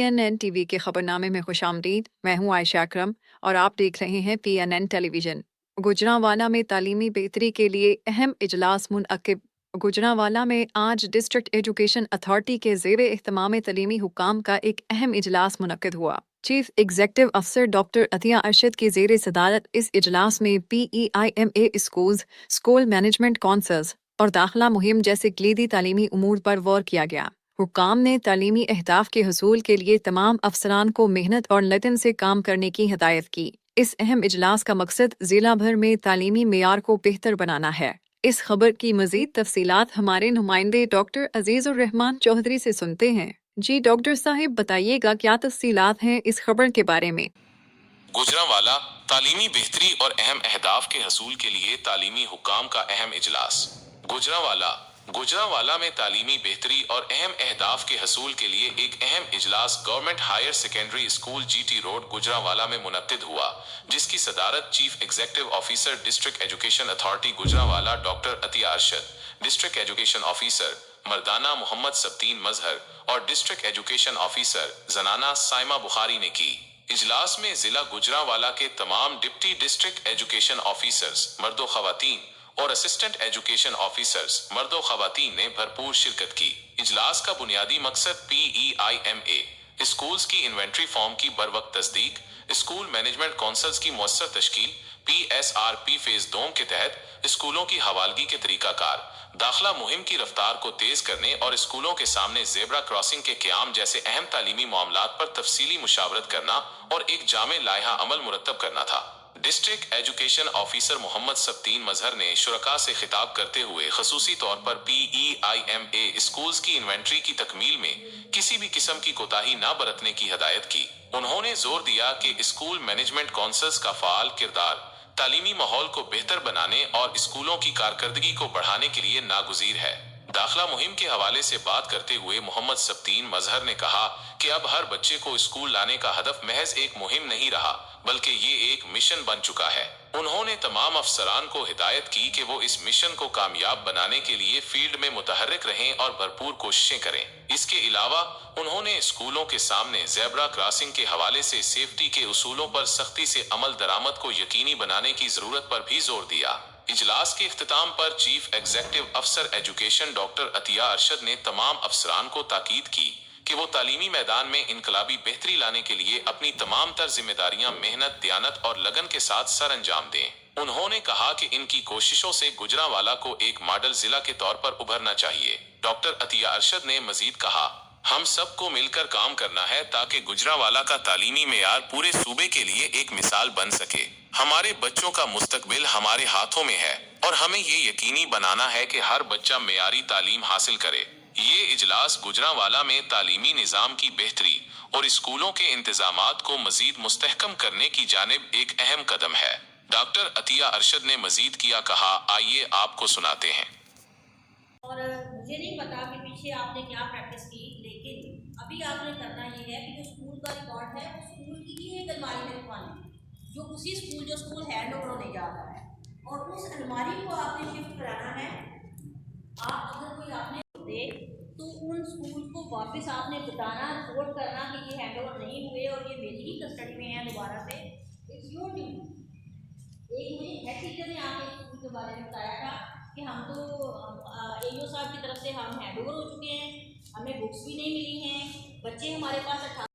PNN TV के खबरनामे में खुशामदीद। मैं हूं आयशा अकरम और आप देख रहे हैं PNN टेलीविजन। गुजरांवाला में तालीमी बेहतरी के लिए अहम इजलास मुनअक्किद। गुजरांवाला में आज डिस्ट्रिक्ट एजुकेशन अथॉरिटी के ज़ेरे एहतमाम तलीमी हुक्काम का एक अहम इजलास मुनअक्किद हुआ। चीफ एग्जेक्टिव अफसर डॉक्टर अतिया अरशद की ज़ेरे सदारत इस इजलास में PEIMA schools, school management councils और दाखिला मुहिम जैसे कलीदी तालीमी उमूर पर गौर किया गया। हुक्काम ने तालीमी अहदाफ के हसूल के लिए तमाम अफसरान को मेहनत और लगन से काम करने की हिदायत की। इस अहम इजलास का मकसद जिला भर में तालीमी मेयार को बेहतर बनाना है। इस खबर की मजीद तफसीलात हमारे नुमाइंदे डॉक्टर अजीजुर रहमान चौधरी से सुनते हैं। जी डॉक्टर साहिब, बताइएगा क्या तफसीलात हैं इस खबर के बारे में। गुजरांवाला तालीमी बेहतरी और अहम अहदाफ के हसूल के लिए तालीमी हुक्काम का अहम इजलास। गुजरांवाला में तालीमी बेहतरी और अहम अहदाफ के हसूल के लिए एक अहम इजलास government higher secondary school GT road Gujranwala में मुनक्किद हुआ, जिसकी सदारत chief executive officer district education authority Gujranwala doctor Atiya Arshad, district education officer मर्दाना मोहम्मद सबतीन मजहर और डिस्ट्रिक्ट एजुकेशन ऑफिसर जनाना साइमा बुखारी ने की। इजलास में जिला गुजरांवाला के तमाम डिप्टी डिस्ट्रिक्ट एजुकेशन ऑफिसर्स मर्दो खवातीन और असिस्टेंट एजुकेशन ऑफिसर्स मर्दो खवातीन ने भरपूर शिरकत की। इजलास का बुनियादी मकसद PEIMA स्कूल्स की इन्वेंट्री फॉर्म की बरवक्त तस्दीक, स्कूल मैनेजमेंट काउंसिल्स की मौसर तश्कील, PSRP फेज 2 के तहत स्कूलों की हवालगी के तरीकाकार, दाखिला मुहिम की रफ्तार को तेज करने और स्कूलों के सामने जेब्रा क्रॉसिंग के क़याम जैसे अहम तालीमी मामलात पर तफसीली मुशावरत करना और एक जामे लायहा अमल मुरतब करना था। District education officer Mohammad Sibtain मजहर ने शुरका से खिताब करते हुए खसूसी तौर पर PEIMA स्कूल्स की इन्वेंट्री की तकमील में किसी भी किस्म की कोताही न बरतने की हिदायत की। उन्होंने जोर दिया कि स्कूल मैनेजमेंट काउंसिल्स का फाल किरदार तालीमी माहौल को बेहतर बनाने और स्कूलों की कारकर्दगी को बढ़ाने के लिए नागुज़ीर है। दाखिला मुहिम के हवाले से बात करते हुए मोहम्मद सबतीन मजहर ने कहा कि अब हर बच्चे को स्कूल लाने का हदफ महज एक मुहिम नहीं रहा, बल्कि ये एक मिशन बन चुका है। उन्होंने तमाम अफसरान को हिदायत की कि वो इस मिशन को कामयाब बनाने के लिए फील्ड में मुतहर्रिक रहें और भरपूर कोशिशें करें। इसके अलावा उन्होंने स्कूलों के सामने ज़ेब्रा क्रॉसिंग के हवाले से सेफ्टी के उसूलों पर सख्ती से अमल दरामद को यकीनी बनाने की जरूरत पर भी जोर दिया। इजलास के इख्तिताम पर चीफ एग्जेक्टिव अफसर एजुकेशन डॉक्टर अतिया अरशद ने तमाम अफसरान को ताकीद की कि वो तालीमी मैदान में इनकलाबी बेहतरी लाने के लिए अपनी तमाम तर जिम्मेदारियां मेहनत, दयानत और लगन के साथ सर अंजाम दें। उन्होंने कहा कि इनकी कोशिशों से गुजरांवाला को एक मॉडल जिला के तौर पर उभरना चाहिए। डॉक्टर अतिया अरशद ने मजीद कहा, हम सबको मिलकर काम करना है ताकि गुजरांवाला का तालीमी मेयार पूरे सूबे के लिए एक मिसाल बन सके। हमारे बच्चों का मुस्तकबिल हमारे हाथों में है और हमें ये यकीनी बनाना है कि हर बच्चा मेयारी तालीम हासिल करे। ये इजलास गुजरांवाला में तालीमी निज़ाम की बेहतरी और स्कूलों के इंतजामात को मजीद मुस्तहकम करने की जानिब एक अहम कदम है। डॉक्टर अतिया अरशद ने मजीद किया कहा, आइए आपको सुनाते हैं। और मुझे नहीं पता कि पीछे आपने क्या प्रैक्टिस की, लेकिन अभी आपने करना ये है कि जो स्कूल का रिकॉर्ड है वो स्कूल की ही एक अलमारी में रखवानी, जो उसी स्कूल जो स्कूल हैंड ओवर होने जा रहा है, और उस अलमारी को आपने शिफ्ट कराना है। आप अगर कोई आपने दे तो उन स्कूल को वापस आपने बताना, रिपोर्ट करना कि ये हैंड ओवर नहीं हुए और ये मेरी ही कस्टडी में है दोबारा से। It's your duty. एक मुझे हेड टीचर ने आके स्कूल के बारे में बताया था कि हम तो AO साहब की तरफ से हम हैंड ओवर हो चुके हैं, हमें बुक्स भी नहीं मिली हैं, बच्चे हमारे पास